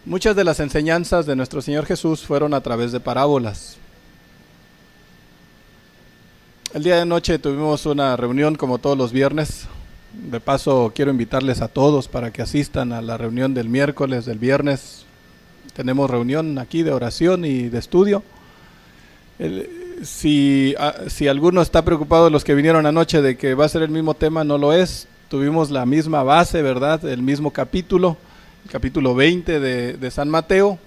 Muchas de las enseñanzas de nuestro Señor Jesús fueron a través de parábolas. El día de noche tuvimos una reunión como todos los viernes. De paso quiero invitarles a todos para que asistan a la reunión del miércoles, del viernes. Tenemos reunión aquí de oración y de estudio. Si alguno está preocupado de los que vinieron anoche de que va a ser el mismo tema, no lo es. Tuvimos la misma base, ¿verdad? El mismo capítulo, el capítulo 20 de San Mateo.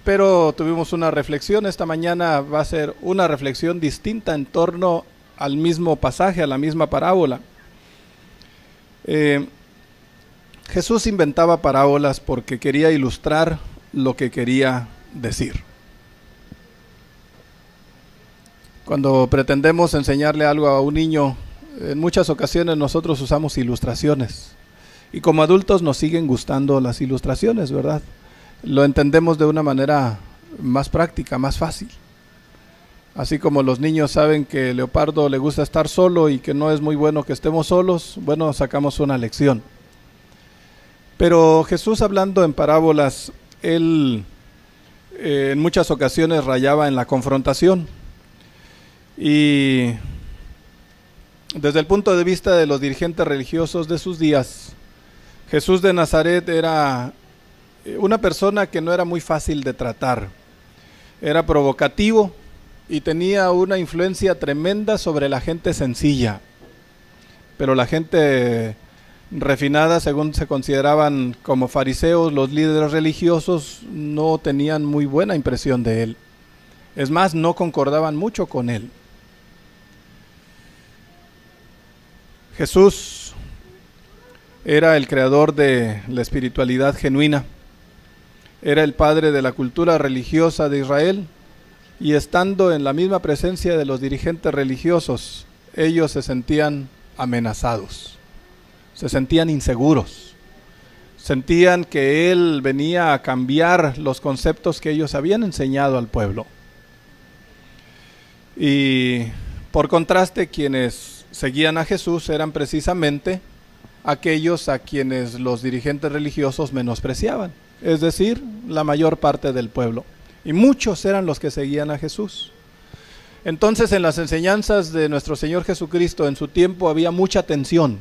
Pero tuvimos una reflexión. Esta mañana va a ser una reflexión distinta en torno al mismo pasaje, a la misma parábola. Jesús inventaba parábolas porque quería ilustrar lo que quería decir. Cuando pretendemos enseñarle algo a un niño, en muchas ocasiones nosotros usamos ilustraciones. Y como adultos nos siguen gustando las ilustraciones, ¿verdad? Lo entendemos de una manera más práctica, más fácil. Así como los niños saben que Leopardo le gusta estar solo y que no es muy bueno que estemos solos, bueno, sacamos una lección. Pero Jesús, hablando en parábolas, él en muchas ocasiones rayaba en la confrontación. Y desde el punto de vista de los dirigentes religiosos de sus días, Jesús de Nazaret era una persona que no era muy fácil de tratar. Era provocativo y tenía una influencia tremenda sobre la gente sencilla. Pero la gente refinada, según se consideraban como fariseos, los líderes religiosos, no tenían muy buena impresión de él. Es más, no concordaban mucho con él. Jesús era el creador de la espiritualidad genuina. Era el padre de la cultura religiosa de Israel, y estando en la misma presencia de los dirigentes religiosos, ellos se sentían amenazados, se sentían inseguros, sentían que él venía a cambiar los conceptos que ellos habían enseñado al pueblo. Y por contraste, quienes seguían a Jesús eran precisamente aquellos a quienes los dirigentes religiosos menospreciaban, es decir, la mayor parte del pueblo. Y muchos eran los que seguían a Jesús. Entonces, en las enseñanzas de nuestro Señor Jesucristo en su tiempo había mucha tensión,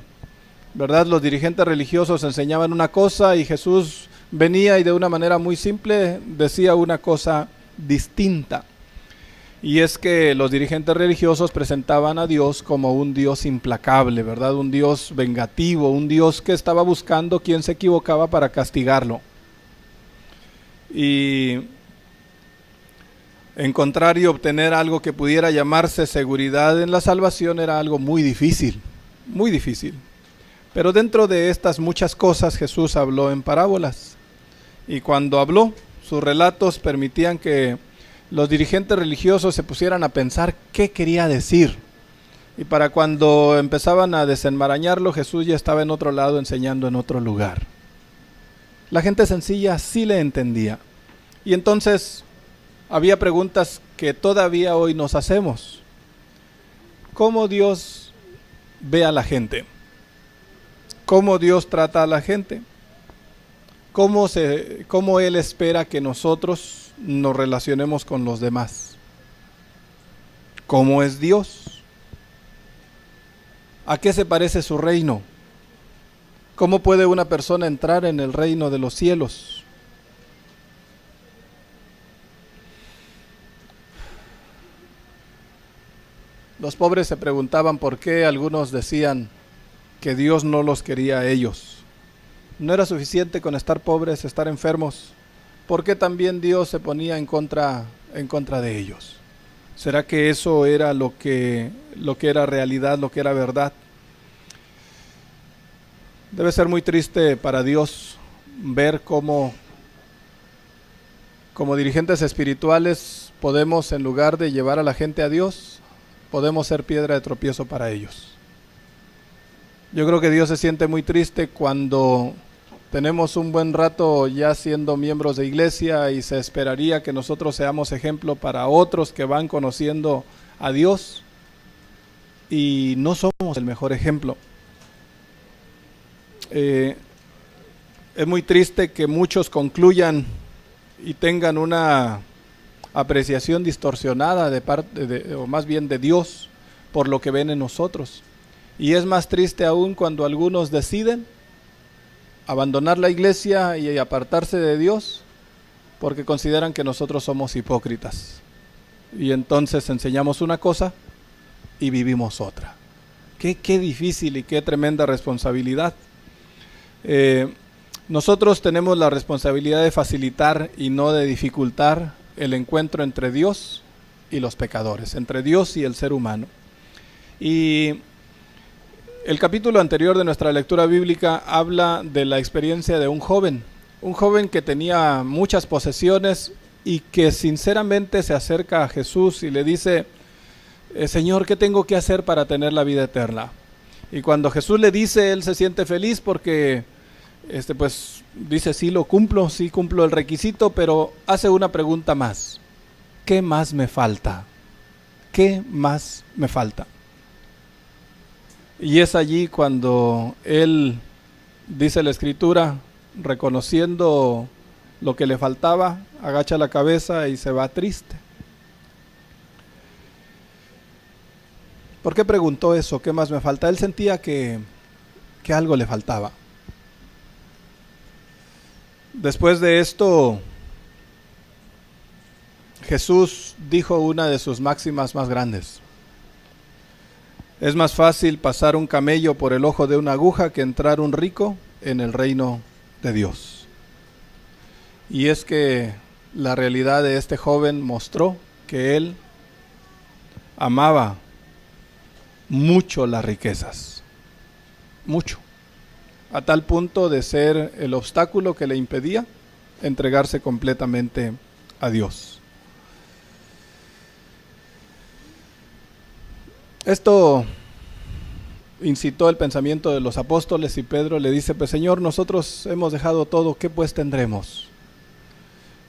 ¿verdad? Los dirigentes religiosos enseñaban una cosa y Jesús venía y de una manera muy simple decía una cosa distinta. Y es que los dirigentes religiosos presentaban a Dios como un Dios implacable, ¿verdad? Un Dios vengativo, un Dios que estaba buscando quien se equivocaba para castigarlo. Y encontrar y obtener algo que pudiera llamarse seguridad en la salvación era algo muy difícil, muy difícil. Pero dentro de estas muchas cosas Jesús habló en parábolas. Y cuando habló, sus relatos permitían que los dirigentes religiosos se pusieran a pensar qué quería decir. Y para cuando empezaban a desenmarañarlo, Jesús ya estaba en otro lado enseñando en otro lugar. La gente sencilla sí le entendía. Y entonces había preguntas que todavía hoy nos hacemos. ¿Cómo Dios ve a la gente? ¿Cómo Dios trata a la gente? ¿Cómo Él espera que nosotros nos relacionemos con los demás? ¿Cómo es Dios? ¿A qué se parece su reino? ¿Cómo puede una persona entrar en el reino de los cielos? Los pobres se preguntaban por qué algunos decían que Dios no los quería a ellos. No era suficiente con estar pobres, estar enfermos. ¿Por qué también Dios se ponía en contra de ellos? ¿Será que eso era lo que era realidad, lo que era verdad? Debe ser muy triste para Dios ver cómo, como dirigentes espirituales, podemos, en lugar de llevar a la gente a Dios, podemos ser piedra de tropiezo para ellos. Yo creo que Dios se siente muy triste cuando tenemos un buen rato ya siendo miembros de iglesia y se esperaría que nosotros seamos ejemplo para otros que van conociendo a Dios y no somos el mejor ejemplo. Es muy triste que muchos concluyan y tengan una apreciación distorsionada de parte o más bien de Dios por lo que ven en nosotros. Y es más triste aún cuando algunos deciden abandonar la iglesia y apartarse de Dios porque consideran que nosotros somos hipócritas. Y entonces enseñamos una cosa y vivimos otra. Qué difícil y qué tremenda responsabilidad. Nosotros tenemos la responsabilidad de facilitar y no de dificultar el encuentro entre Dios y los pecadores, entre Dios y el ser humano. Y el capítulo anterior de nuestra lectura bíblica habla de la experiencia de un joven que tenía muchas posesiones y que sinceramente se acerca a Jesús y le dice: Señor, ¿qué tengo que hacer para tener la vida eterna? Y cuando Jesús le dice, él se siente feliz porque pues dice: sí cumplo el requisito, pero hace una pregunta más: ¿qué más me falta? ¿Qué más me falta? Y es allí cuando él, dice la Escritura, reconociendo lo que le faltaba, agacha la cabeza y se va triste. ¿Por qué preguntó eso? ¿Qué más me falta? Él sentía que algo le faltaba. Después de esto, Jesús dijo una de sus máximas más grandes: es más fácil pasar un camello por el ojo de una aguja que entrar un rico en el reino de Dios. Y es que la realidad de este joven mostró que él amaba mucho las riquezas, mucho, a tal punto de ser el obstáculo que le impedía entregarse completamente a Dios. Esto incitó el pensamiento de los apóstoles y Pedro le dice: pues Señor, nosotros hemos dejado todo, ¿qué pues tendremos?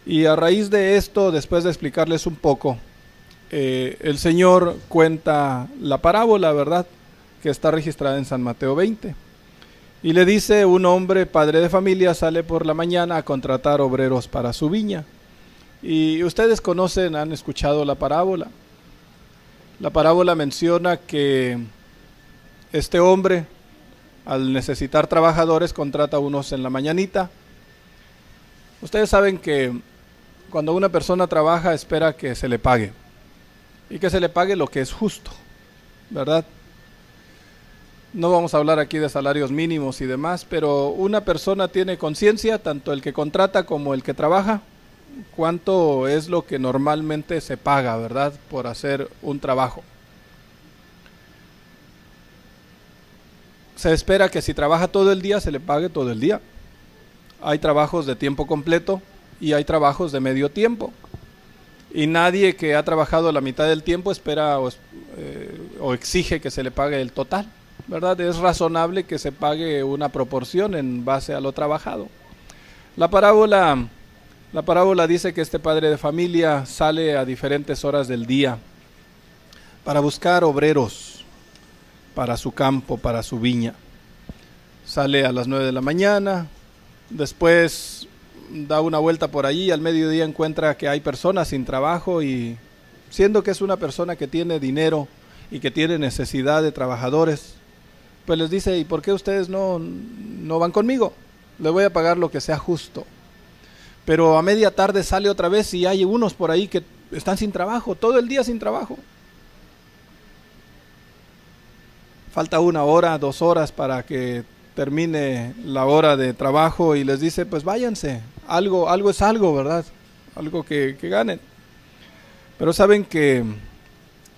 Y a raíz de esto, después de explicarles un poco, el Señor cuenta la parábola, ¿verdad?, que está registrada en San Mateo 20. Y le dice: un hombre, padre de familia, sale por la mañana a contratar obreros para su viña. Y ustedes han escuchado la parábola. La parábola menciona que este hombre, al necesitar trabajadores, contrata a unos en la mañanita. Ustedes saben que cuando una persona trabaja espera que se le pague, y que se le pague lo que es justo, ¿verdad? No vamos a hablar aquí de salarios mínimos y demás, pero una persona tiene conciencia, tanto el que contrata como el que trabaja, cuánto es lo que normalmente se paga, ¿verdad?, por hacer un trabajo. Se espera que si trabaja todo el día, se le pague todo el día. Hay trabajos de tiempo completo y hay trabajos de medio tiempo. Y nadie que ha trabajado la mitad del tiempo espera o exige que se le pague el total, ¿verdad? Es razonable que se pague una proporción en base a lo trabajado. La parábola dice que este padre de familia sale a diferentes horas del día para buscar obreros para su campo, para su viña. Sale a las 9 de la mañana, después da una vuelta por allí, al mediodía encuentra que hay personas sin trabajo y siendo que es una persona que tiene dinero y que tiene necesidad de trabajadores, pues les dice: ¿y por qué ustedes no van conmigo? Les voy a pagar lo que sea justo. Pero a media tarde sale otra vez y hay unos por ahí que están sin trabajo, todo el día sin trabajo. Falta 1 hora, 2 horas para que termine la hora de trabajo y les dice: pues váyanse, algo es algo, ¿verdad? Algo que ganen. Pero saben que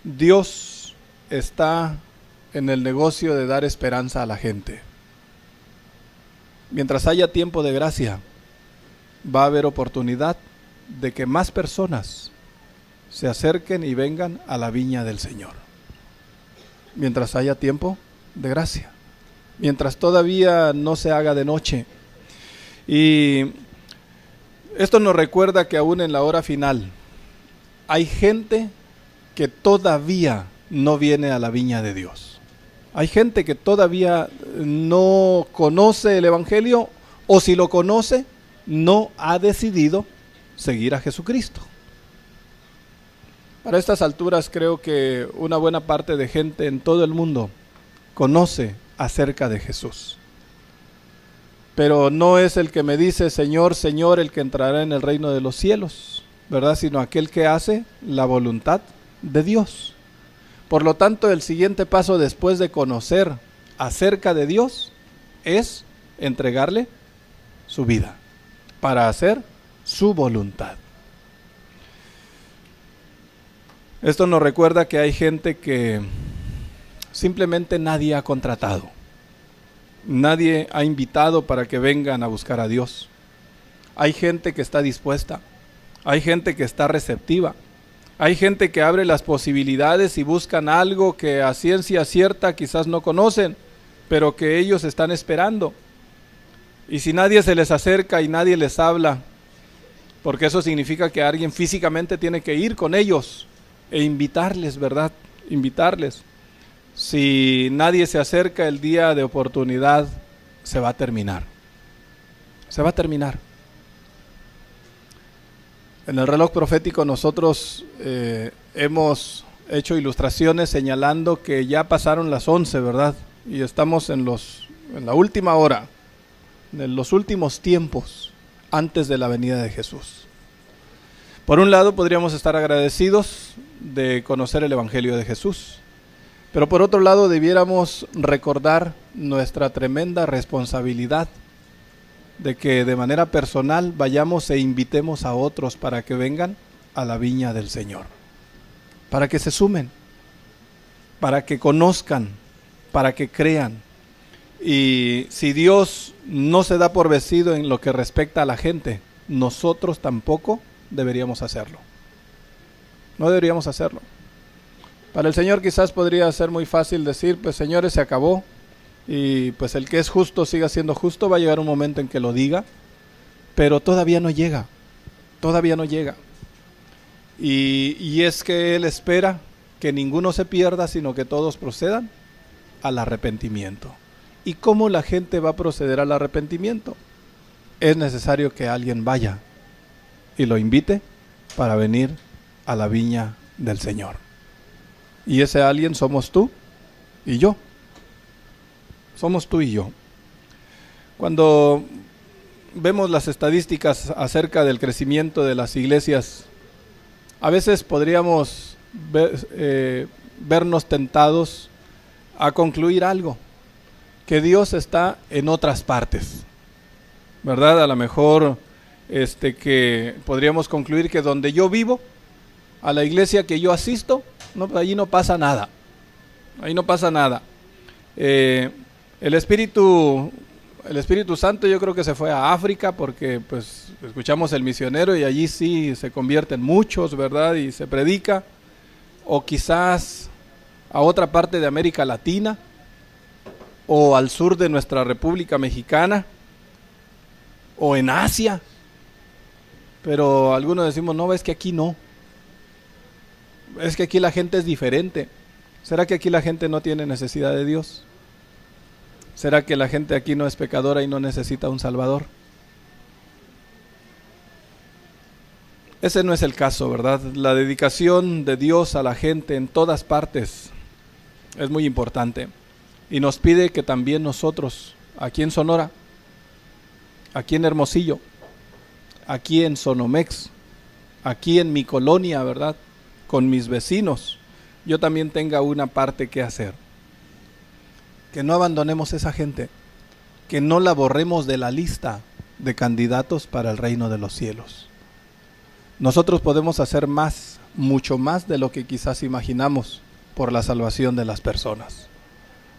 Dios está en el negocio de dar esperanza a la gente. Mientras haya tiempo de gracia, va a haber oportunidad de que más personas se acerquen y vengan a la viña del Señor. Mientras haya tiempo de gracia, mientras todavía no se haga de noche. Y esto nos recuerda que aún en la hora final hay gente que todavía no viene a la viña de Dios. Hay gente que todavía no conoce el Evangelio O si lo conoce, no ha decidido seguir a Jesucristo. Para estas alturas creo que una buena parte de gente en todo el mundo conoce acerca de Jesús. Pero no es el que me dice Señor, Señor, el que entrará en el reino de los cielos, ¿verdad? Sino aquel que hace la voluntad de Dios. Por lo tanto, el siguiente paso después de conocer acerca de Dios es entregarle su vida para hacer su voluntad. Esto nos recuerda que hay gente que simplemente nadie ha contratado. Nadie ha invitado para que vengan a buscar a Dios. Hay gente que está dispuesta. Hay gente que está receptiva. Hay gente que abre las posibilidades y buscan algo que a ciencia cierta quizás no conocen, pero que ellos están esperando. Y si nadie se les acerca y nadie les habla, porque eso significa que alguien físicamente tiene que ir con ellos e invitarles, ¿verdad? Invitarles. Si nadie se acerca, el día de oportunidad se va a terminar. Se va a terminar. En el reloj profético nosotros hemos hecho ilustraciones señalando que ya pasaron las 11, ¿verdad? Y estamos en la última hora, en los últimos tiempos antes de la venida de Jesús. Por un lado podríamos estar agradecidos de conocer el Evangelio de Jesús, pero por otro lado debiéramos recordar nuestra tremenda responsabilidad de que de manera personal vayamos e invitemos a otros para que vengan a la viña del Señor, para que se sumen, para que conozcan, para que crean. Y si Dios no se da por vencido en lo que respecta a la gente, nosotros tampoco deberíamos hacerlo. No deberíamos hacerlo. Para el Señor quizás podría ser muy fácil decir, pues señores, se acabó, y pues el que es justo siga siendo justo. Va a llegar un momento en que lo diga, pero todavía no llega, todavía no llega. Y es que Él espera que ninguno se pierda, sino que todos procedan al arrepentimiento. ¿Y cómo la gente va a proceder al arrepentimiento? Es necesario que alguien vaya y lo invite para venir a la viña del Señor. Y ese alguien somos tú y yo. Somos tú y yo. Cuando vemos las estadísticas acerca del crecimiento de las iglesias, a veces podríamos vernos tentados a concluir algo, que Dios está en otras partes, ¿verdad? A lo mejor que podríamos concluir que donde yo vivo, a la iglesia que yo asisto, no, allí no pasa nada. Ahí no pasa nada. El Espíritu Santo yo creo que se fue a África porque pues escuchamos el misionero y allí sí se convierten muchos, ¿verdad? Y se predica. O quizás a otra parte de América Latina o al sur de nuestra República Mexicana o en Asia. Pero algunos decimos, no, es que aquí no. Es que aquí la gente es diferente. ¿Será que aquí la gente no tiene necesidad de Dios? ¿Será que la gente aquí no es pecadora y no necesita un Salvador? Ese no es el caso, ¿verdad? La dedicación de Dios a la gente en todas partes es muy importante. Y nos pide que también nosotros, aquí en Sonora, aquí en Hermosillo, aquí en Sonomex, aquí en mi colonia, ¿verdad? Con mis vecinos, yo también tenga una parte que hacer. Que no abandonemos esa gente, que no la borremos de la lista de candidatos para el reino de los cielos. Nosotros podemos hacer más, mucho más de lo que quizás imaginamos por la salvación de las personas.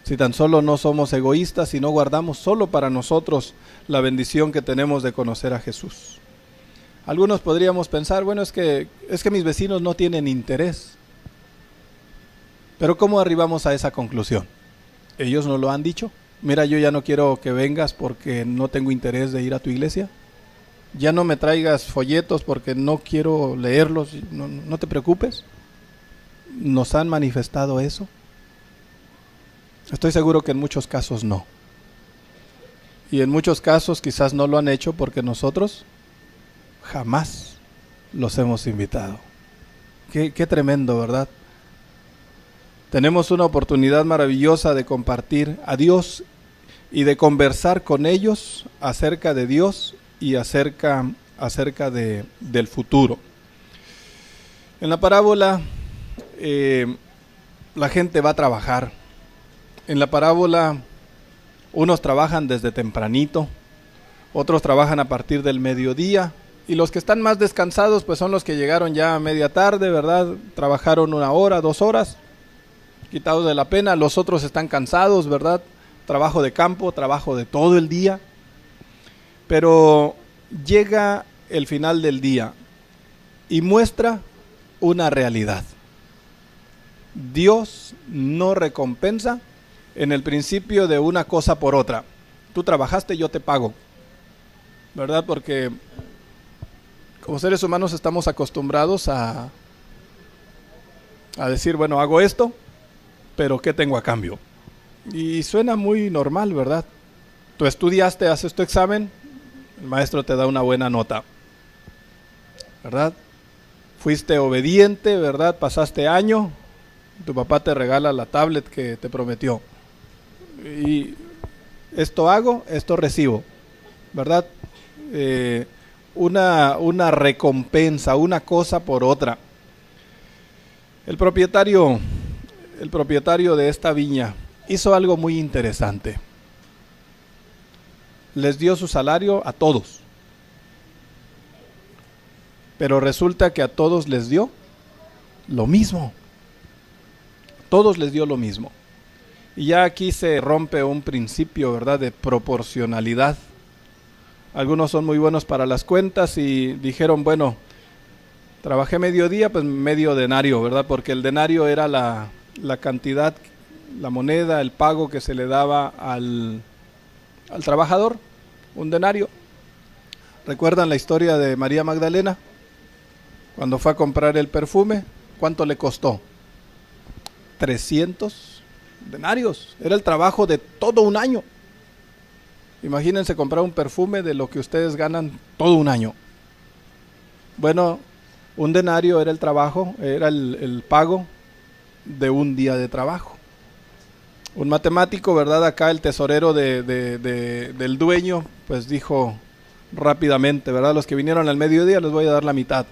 Si tan solo no somos egoístas y no guardamos solo para nosotros la bendición que tenemos de conocer a Jesús. Algunos podríamos pensar, bueno, es que mis vecinos no tienen interés. Pero ¿cómo arribamos a esa conclusión? ¿Ellos nos lo han dicho? Mira, yo ya no quiero que vengas porque no tengo interés de ir a tu iglesia. Ya no me traigas folletos porque no quiero leerlos. No te preocupes. ¿Nos han manifestado eso? Estoy seguro que en muchos casos no. Y en muchos casos quizás no lo han hecho porque nosotros jamás los hemos invitado. Qué tremendo, ¿verdad? Tenemos una oportunidad maravillosa de compartir a Dios y de conversar con ellos acerca de Dios y acerca del futuro. En la parábola, la gente va a trabajar. En la parábola, unos trabajan desde tempranito, otros trabajan a partir del mediodía, y los que están más descansados, pues son los que llegaron ya a media tarde, ¿verdad? Trabajaron 1 hora, 2 horas, quitados de la pena. Los otros están cansados, ¿verdad? Trabajo de campo, trabajo de todo el día. Pero llega el final del día y muestra una realidad. Dios no recompensa en el principio de una cosa por otra. Tú trabajaste, yo te pago, ¿verdad? Porque como seres humanos estamos acostumbrados a decir, bueno, hago esto, pero ¿qué tengo a cambio? Y suena muy normal, ¿verdad? Tú estudiaste, haces tu examen, el maestro te da una buena nota, ¿verdad? Fuiste obediente, ¿verdad? Pasaste año, tu papá te regala la tablet que te prometió. Y esto hago, esto recibo, ¿verdad? Una recompensa, una cosa por otra. El propietario de esta viña hizo algo muy interesante. Les dio su salario a todos, pero resulta que a todos les dio lo mismo. Todos les dio lo mismo. Y ya aquí se rompe un principio, ¿verdad?, de proporcionalidad. Algunos son muy buenos para las cuentas y dijeron, bueno, trabajé mediodía, pues medio denario, ¿verdad? Porque el denario era la cantidad, la moneda, el pago que se le daba al trabajador, un denario. ¿Recuerdan la historia de María Magdalena? Cuando fue a comprar el perfume, ¿cuánto le costó? 300 denarios. Era el trabajo de todo un año. Imagínense comprar un perfume de lo que ustedes ganan todo un año. Bueno, un denario era el trabajo, era el pago de un día de trabajo. Un matemático, ¿verdad? Acá el tesorero del dueño, pues dijo rápidamente, ¿verdad? Los que vinieron al mediodía les voy a dar la mitad.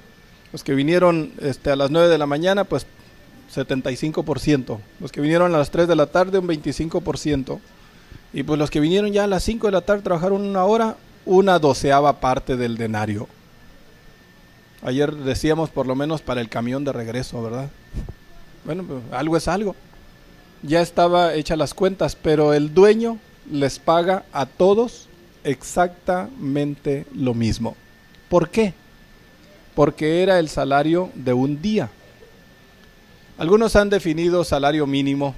Los que vinieron a las 9 de la mañana, pues 75%. Los que vinieron a las 3 de la tarde, un 25%. Y pues los que vinieron ya a las 5 de la tarde, trabajaron 1 hora, 1/12 parte del denario. Ayer decíamos por lo menos para el camión de regreso, ¿verdad? Bueno, pues algo es algo. Ya estaba hecha las cuentas, pero el dueño les paga a todos exactamente lo mismo. ¿Por qué? Porque era el salario de un día. Algunos han definido salario mínimo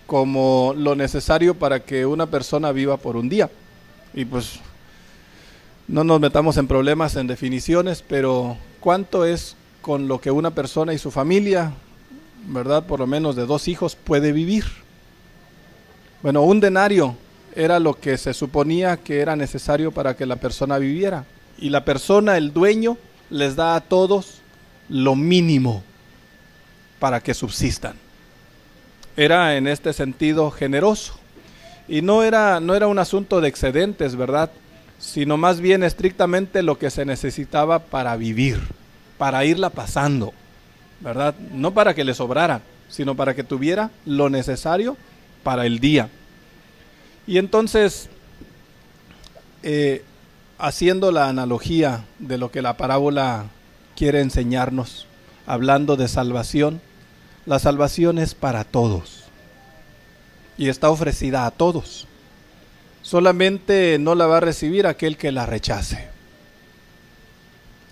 como lo necesario para que una persona viva por un día. Y pues no nos metamos en problemas, en definiciones, pero ¿cuánto es con lo que una persona y su familia, ¿verdad?, por lo menos de 2 hijos, puede vivir? Bueno, un denario era lo que se suponía que era necesario para que la persona viviera. Y la persona, el dueño, les da a todos lo mínimo para que subsistan. Era en este sentido generoso. Y no era un asunto de excedentes, ¿verdad?, sino más bien estrictamente lo que se necesitaba para vivir, para irla pasando, ¿verdad? No para que le sobrara, sino para que tuviera lo necesario para el día. Y entonces, haciendo la analogía de lo que la parábola quiere enseñarnos, hablando de salvación, la salvación es para todos y está ofrecida a todos. Solamente no la va a recibir aquel que la rechace.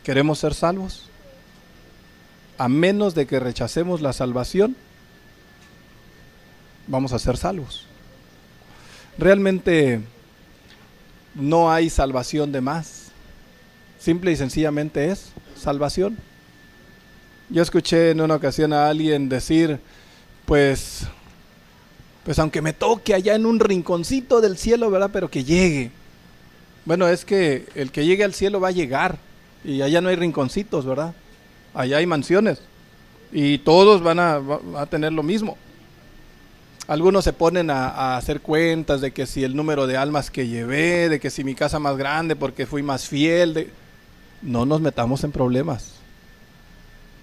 ¿Queremos ser salvos? A menos de que rechacemos la salvación, vamos a ser salvos. Realmente no hay salvación de más. Simple y sencillamente es salvación. Yo escuché en una ocasión a alguien decir, pues aunque me toque allá en un rinconcito del cielo, ¿verdad?, pero que llegue. Bueno, es que el que llegue al cielo va a llegar y allá no hay rinconcitos, ¿verdad? Allá hay mansiones y todos va a tener lo mismo. Algunos se ponen a hacer cuentas de que si el número de almas que llevé, de que si mi casa más grande porque fui más fiel. No nos metamos en problemas.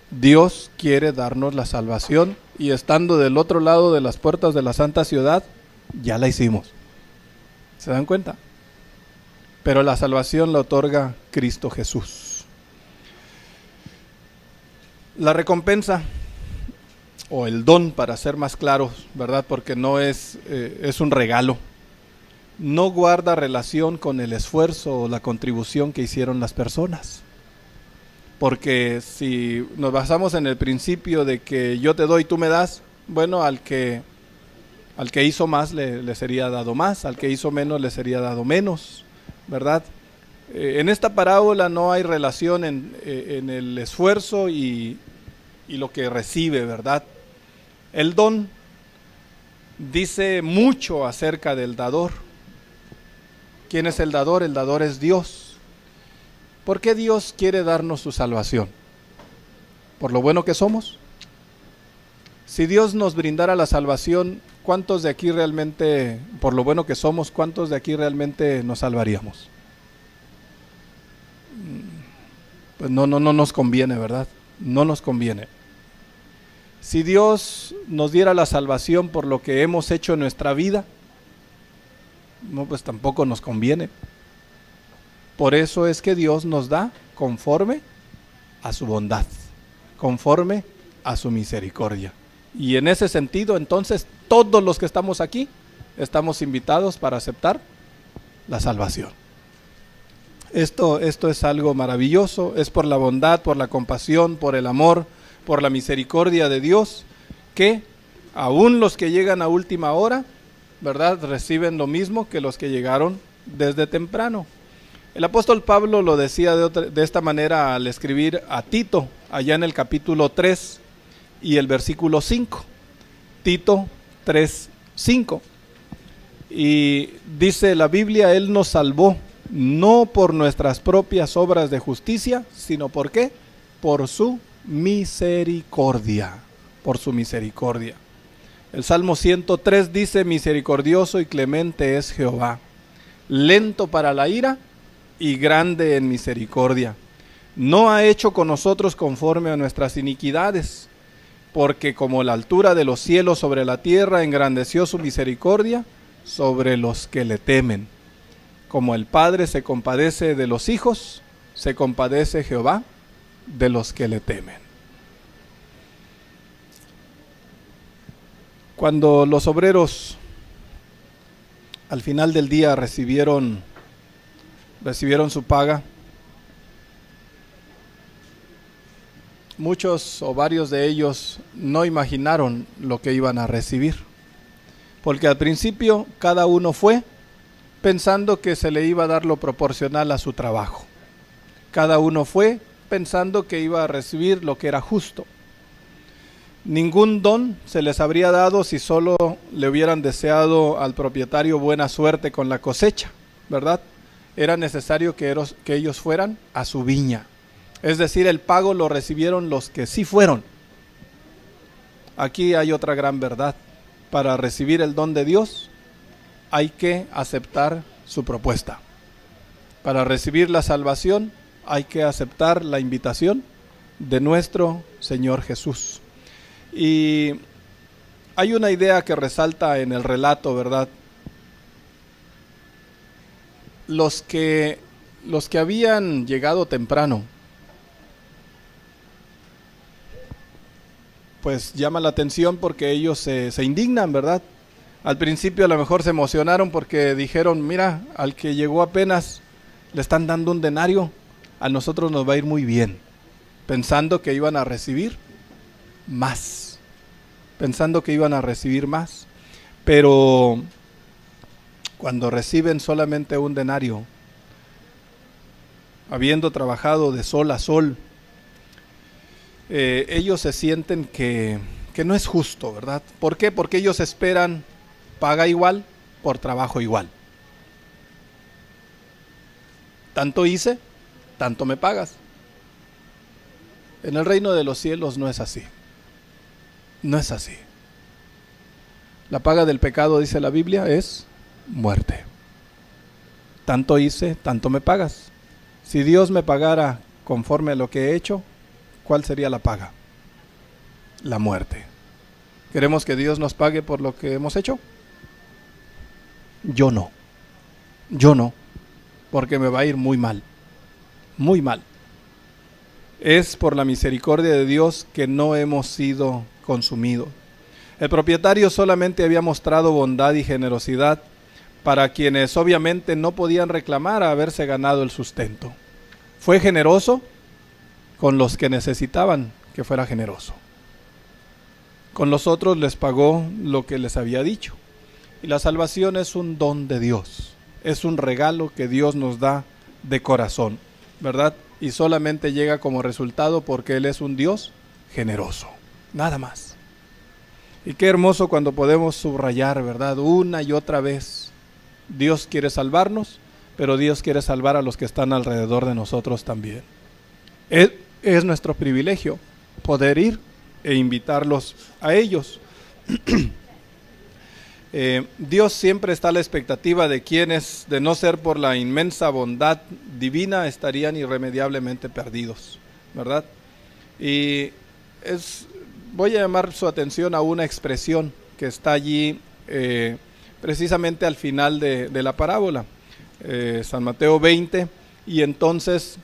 Dios quiere darnos la salvación y estando del otro lado de las puertas de la santa ciudad, ya la hicimos. ¿Se dan cuenta? Pero la salvación la otorga Cristo Jesús. La recompensa, o el don para ser más claros, ¿verdad? Porque no es un regalo. No guarda relación con el esfuerzo o la contribución que hicieron las personas. Porque si nos basamos en el principio de que yo te doy, tú me das, bueno, al que hizo más le sería dado más, al que hizo menos le sería dado menos, ¿verdad? En esta parábola no hay relación en el esfuerzo y lo que recibe, ¿verdad? El don dice mucho acerca del dador. ¿Quién es el dador? El dador es Dios. ¿Por qué Dios quiere darnos su salvación? ¿Por lo bueno que somos? Si Dios nos brindara la salvación, ¿cuántos de aquí realmente, por lo bueno que somos, cuántos de aquí realmente nos salvaríamos? Pues no nos conviene, ¿verdad? No nos conviene. Si Dios nos diera la salvación por lo que hemos hecho en nuestra vida, no, pues tampoco nos conviene. Por eso es que Dios nos da conforme a su bondad, conforme a su misericordia. Y en ese sentido, entonces, todos los que estamos aquí, estamos invitados para aceptar la salvación. Esto es algo maravilloso, es por la bondad, por la compasión, por el amor, por la misericordia de Dios, que aún los que llegan a última hora, ¿verdad?, reciben lo mismo que los que llegaron desde temprano. El apóstol Pablo lo decía de esta manera al escribir a Tito, allá en el capítulo 3 y el versículo 5. Tito 3, 5. Y dice la Biblia, Él nos salvó, no por nuestras propias obras de justicia, sino ¿por qué? Por su misericordia, por su misericordia. El Salmo 103 dice, misericordioso y clemente es Jehová, lento para la ira y grande en misericordia. No ha hecho con nosotros conforme a nuestras iniquidades, porque como la altura de los cielos sobre la tierra, engrandeció su misericordia sobre los que le temen. Como el Padre se compadece de los hijos, se compadece Jehová de los que le temen. Cuando los obreros al final del día recibieron su paga, muchos o varios de ellos no imaginaron lo que iban a recibir, porque al principio cada uno fue pensando que se le iba a dar lo proporcional a su trabajo. Cada uno fue pensando que iba a recibir lo que era justo. Ningún don se les habría dado si solo le hubieran deseado al propietario buena suerte con la cosecha, ¿verdad? Era necesario que ellos fueran a su viña. Es decir, el pago lo recibieron los que sí fueron. Aquí hay otra gran verdad. Para recibir el don de Dios hay que aceptar su propuesta. Para recibir la salvación hay que aceptar la invitación de nuestro Señor Jesús. Y hay una idea que resalta en el relato, ¿verdad? Los que habían llegado temprano, pues llama la atención porque ellos se indignan, ¿verdad? Al principio a lo mejor se emocionaron porque dijeron, mira, al que llegó apenas le están dando un denario, a nosotros nos va a ir muy bien, pensando que iban a recibir más, pero cuando reciben solamente un denario, habiendo trabajado de sol a sol, ellos se sienten que no es justo, ¿verdad? ¿Por qué? Porque ellos esperan paga igual por trabajo igual. Tanto hice, tanto me pagas. En el reino de los cielos no es así. No es así. La paga del pecado, dice la Biblia, es muerte. Tanto hice, tanto me pagas. Si Dios me pagara conforme a lo que he hecho, ¿cuál sería la paga? La muerte. ¿Queremos que Dios nos pague por lo que hemos hecho? Yo no, porque me va a ir muy mal, muy mal. Es por la misericordia de Dios que no hemos sido consumidos. El propietario solamente había mostrado bondad y generosidad para quienes obviamente no podían reclamar a haberse ganado el sustento. Fue generoso con los que necesitaban que fuera generoso. Con los otros les pagó lo que les había dicho. Y la salvación es un don de Dios. Es un regalo que Dios nos da de corazón, ¿verdad? Y solamente llega como resultado porque Él es un Dios generoso. Nada más. Y qué hermoso cuando podemos subrayar, ¿verdad? Una y otra vez. Dios quiere salvarnos, pero Dios quiere salvar a los que están alrededor de nosotros también. Es nuestro privilegio poder ir e invitarlos a ellos. Dios siempre está a la expectativa de quienes, de no ser por la inmensa bondad divina, estarían irremediablemente perdidos, ¿verdad? Y voy a llamar su atención a una expresión que está allí precisamente al final de la parábola, San Mateo 20, y entonces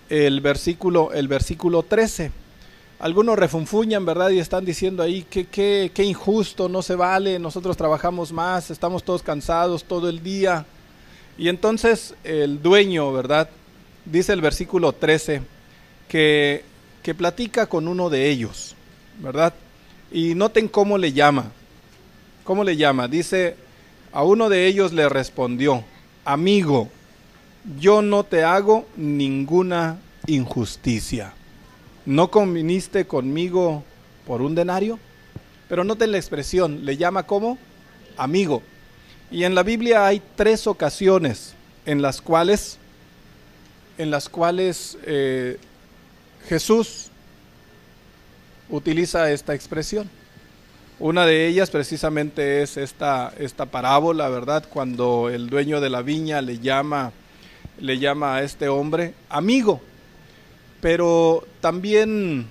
el versículo 13. Algunos refunfuñan, ¿verdad? Y están diciendo ahí que qué injusto, no se vale, nosotros trabajamos más, estamos todos cansados todo el día. Y entonces el dueño, ¿verdad? Dice el versículo 13 que platica con uno de ellos, ¿verdad? Y noten cómo le llama. ¿Cómo le llama? Dice, a uno de ellos le respondió, amigo, yo no te hago ninguna injusticia. ¿No conviniste conmigo por un denario? Pero noten la expresión, le llama como amigo. Y en la Biblia hay 3 ocasiones en las cuales Jesús utiliza esta expresión. Una de ellas precisamente es esta parábola, ¿verdad? Cuando el dueño de la viña le llama a este hombre amigo. Pero también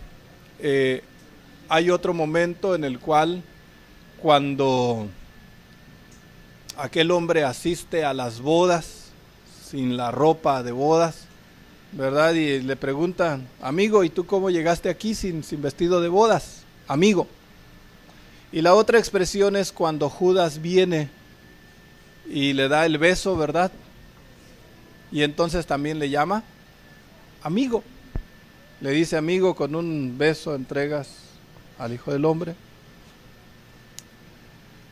hay otro momento en el cual, cuando aquel hombre asiste a las bodas sin la ropa de bodas, ¿verdad? Y le preguntan, amigo, ¿y tú cómo llegaste aquí sin vestido de bodas? Amigo. Y la otra expresión es cuando Judas viene y le da el beso, ¿verdad? Y entonces también le llama amigo. Le dice, amigo, con un beso entregas al Hijo del Hombre.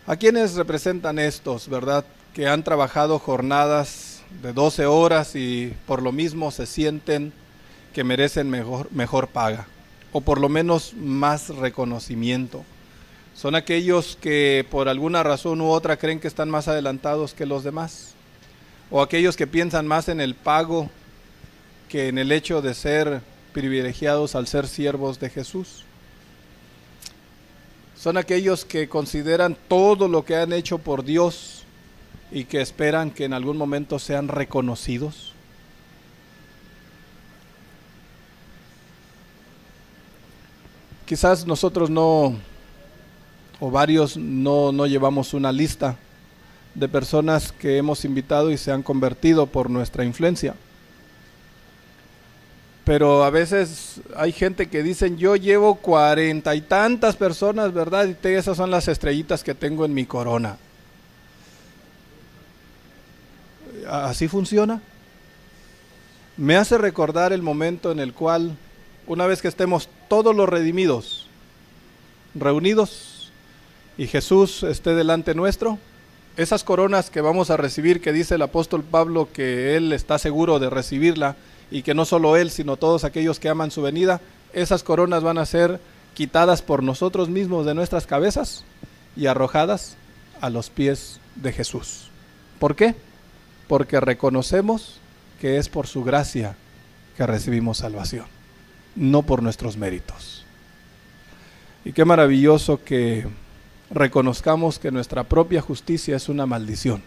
¿A quiénes representan estos, verdad? Que han trabajado jornadas de 12 horas y por lo mismo se sienten que merecen mejor paga, o por lo menos más reconocimiento. Son aquellos que por alguna razón u otra creen que están más adelantados que los demás, o aquellos que piensan más en el pago que en el hecho de ser privilegiados al ser siervos de Jesús. Son aquellos que consideran todo lo que han hecho por Dios y que esperan que en algún momento sean reconocidos. Quizás nosotros o varios no llevamos una lista de personas que hemos invitado y se han convertido por nuestra influencia. Pero a veces hay gente que dicen, yo llevo 40 y tantas personas, ¿verdad? Y esas son las estrellitas que tengo en mi corona. ¿Así funciona? Me hace recordar el momento en el cual, una vez que estemos todos los redimidos reunidos y Jesús esté delante nuestro, esas coronas que vamos a recibir, que dice el apóstol Pablo que él está seguro de recibirla, y que no solo él, sino todos aquellos que aman su venida, esas coronas van a ser quitadas por nosotros mismos de nuestras cabezas y arrojadas a los pies de Jesús. ¿Por qué? Porque reconocemos que es por su gracia que recibimos salvación, no por nuestros méritos. Y qué maravilloso que reconozcamos que nuestra propia justicia es una maldición,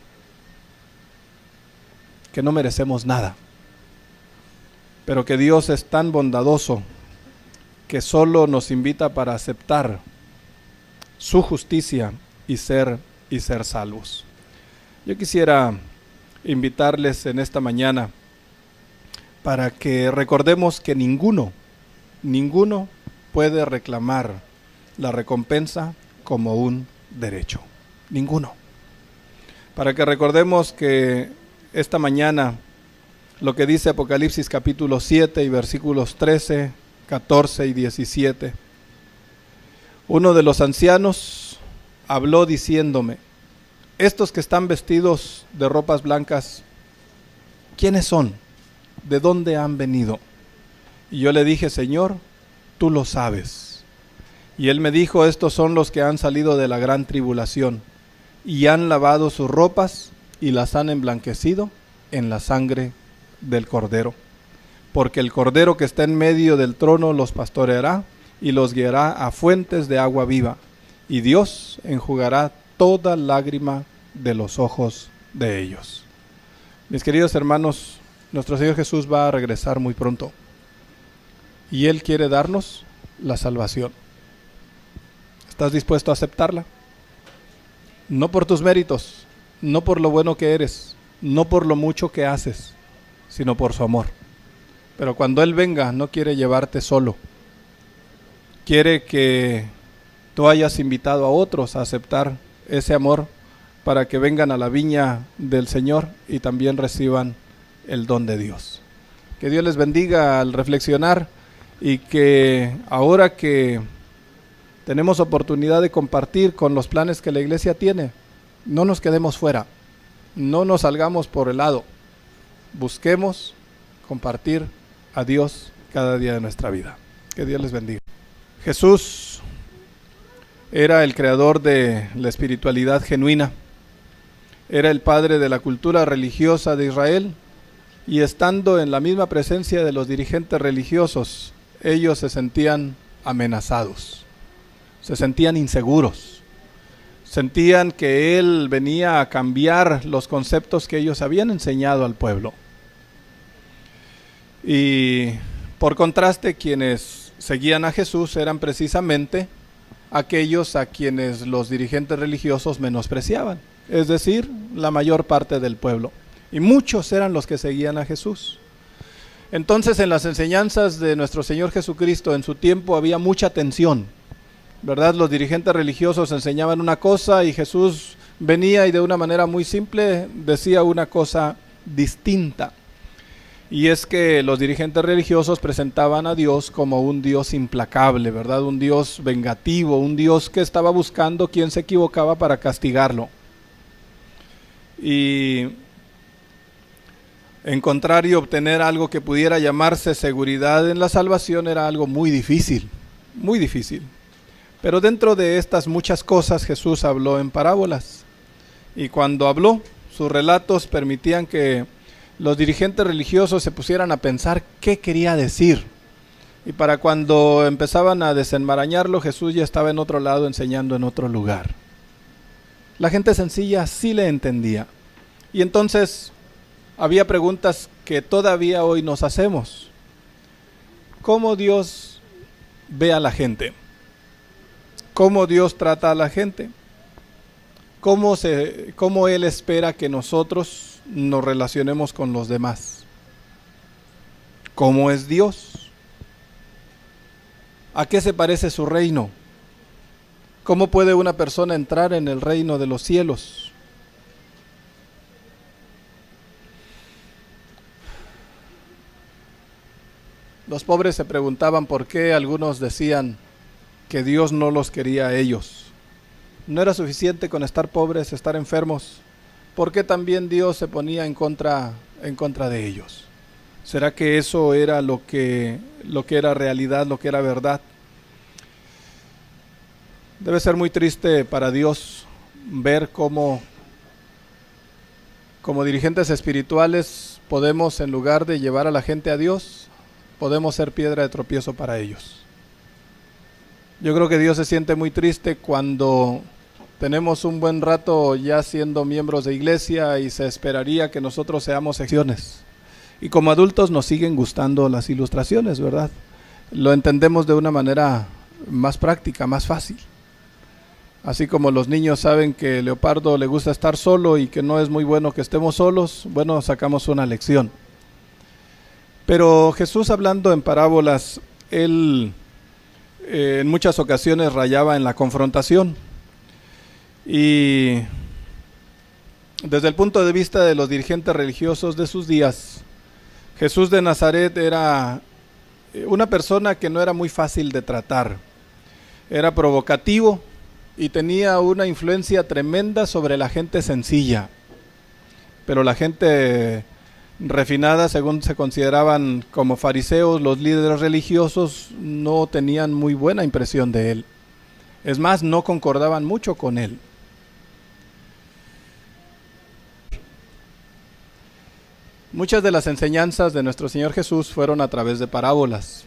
que no merecemos nada, pero que Dios es tan bondadoso que solo nos invita para aceptar su justicia y ser salvos. Yo quisiera invitarles en esta mañana para que recordemos que ninguno puede reclamar la recompensa como un derecho. Ninguno. Para que recordemos que esta mañana lo que dice Apocalipsis capítulo 7 y versículos 13, 14 y 17. Uno de los ancianos habló diciéndome: estos que están vestidos de ropas blancas, ¿quiénes son? ¿De dónde han venido? Y yo le dije: Señor, tú lo sabes. Y él me dijo: estos son los que han salido de la gran tribulación, y han lavado sus ropas, y las han emblanquecido en la sangre del Cordero. Porque el Cordero que está en medio del trono los pastoreará, y los guiará a fuentes de agua viva, y Dios enjugará toda lágrima de los ojos de ellos. Mis queridos hermanos, nuestro Señor Jesús va a regresar muy pronto, y Él quiere darnos la salvación. ¿Estás dispuesto a aceptarla? No por tus méritos, no por lo bueno que eres, no por lo mucho que haces, sino por su amor. Pero cuando Él venga, no quiere llevarte solo. Quiere que tú hayas invitado a otros a aceptar ese amor para que vengan a la viña del Señor y también reciban el don de Dios. Que Dios les bendiga al reflexionar, y que ahora que tenemos oportunidad de compartir con los planes que la iglesia tiene, no nos quedemos fuera, no nos salgamos por el lado. Busquemos compartir a Dios cada día de nuestra vida. Que Dios les bendiga. Jesús era el creador de la espiritualidad genuina, era el padre de la cultura religiosa de Israel, y estando en la misma presencia de los dirigentes religiosos, ellos se sentían amenazados, se sentían inseguros, sentían que Él venía a cambiar los conceptos que ellos habían enseñado al pueblo. Y por contraste, quienes seguían a Jesús eran precisamente aquellos a quienes los dirigentes religiosos menospreciaban, es decir, la mayor parte del pueblo. Y muchos eran los que seguían a Jesús. Entonces, en las enseñanzas de nuestro Señor Jesucristo en su tiempo había mucha tensión, ¿verdad? Los dirigentes religiosos enseñaban una cosa y Jesús venía y de una manera muy simple decía una cosa distinta. Y es que los dirigentes religiosos presentaban a Dios como un Dios implacable, ¿verdad? Un Dios vengativo, un Dios que estaba buscando quien se equivocaba para castigarlo. Y encontrar y obtener algo que pudiera llamarse seguridad en la salvación era algo muy difícil, muy difícil. Pero dentro de estas muchas cosas Jesús habló en parábolas. Y cuando habló, sus relatos permitían que los dirigentes religiosos se pusieran a pensar qué quería decir. Y para cuando empezaban a desenmarañarlo, Jesús ya estaba en otro lado enseñando en otro lugar. La gente sencilla sí le entendía. Y entonces había preguntas que todavía hoy nos hacemos. ¿Cómo Dios ve a la gente? ¿Cómo Dios trata a la gente? ¿Cómo Él espera que nosotros nos relacionemos con los demás? ¿Cómo es Dios? ¿A qué se parece su reino? ¿Cómo puede una persona entrar en el reino de los cielos? Los pobres se preguntaban por qué algunos decían que Dios no los quería a ellos. No era suficiente con estar pobres, estar enfermos. ¿Por qué también Dios se ponía en contra de ellos? ¿Será que eso era lo que era realidad, lo que era verdad? Debe ser muy triste para Dios ver cómo dirigentes espirituales podemos, en lugar de llevar a la gente a Dios, podemos ser piedra de tropiezo para ellos. Yo creo que Dios se siente muy triste cuando tenemos un buen rato ya siendo miembros de iglesia y se esperaría que nosotros seamos secciones. Y como adultos nos siguen gustando las ilustraciones, ¿verdad? Lo entendemos de una manera más práctica, más fácil. Así como los niños saben que Leopardo le gusta estar solo y que no es muy bueno que estemos solos, bueno, sacamos una lección. Pero Jesús, hablando en parábolas, él en muchas ocasiones rayaba en la confrontación. Y desde el punto de vista de los dirigentes religiosos de sus días, Jesús de Nazaret era una persona que no era muy fácil de tratar. Era provocativo y tenía una influencia tremenda sobre la gente sencilla. Pero la gente refinada, según se consideraban como fariseos, los líderes religiosos, no tenían muy buena impresión de él. Es más, no concordaban mucho con él. Muchas de las enseñanzas de nuestro Señor Jesús fueron a través de parábolas.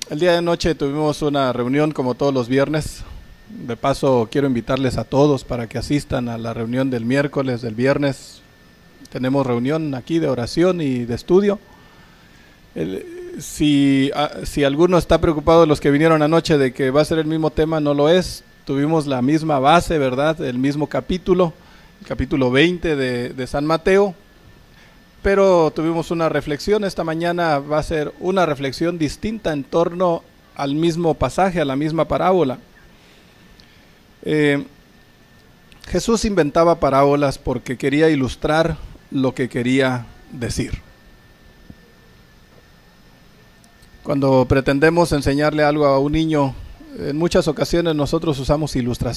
El día de noche tuvimos una reunión como todos los viernes. De paso, quiero invitarles a todos para que asistan a la reunión del miércoles, del viernes. Tenemos reunión aquí de oración y de estudio. Si alguno está preocupado de los que vinieron anoche de que va a ser el mismo tema, no lo es. Tuvimos la misma base, ¿verdad? El mismo capítulo, el capítulo 20 de San Mateo. Pero tuvimos una reflexión. Esta mañana va a ser una reflexión distinta en torno al mismo pasaje, a la misma parábola. Jesús inventaba parábolas porque quería ilustrar lo que quería decir. Cuando pretendemos enseñarle algo a un niño, en muchas ocasiones nosotros usamos ilustraciones.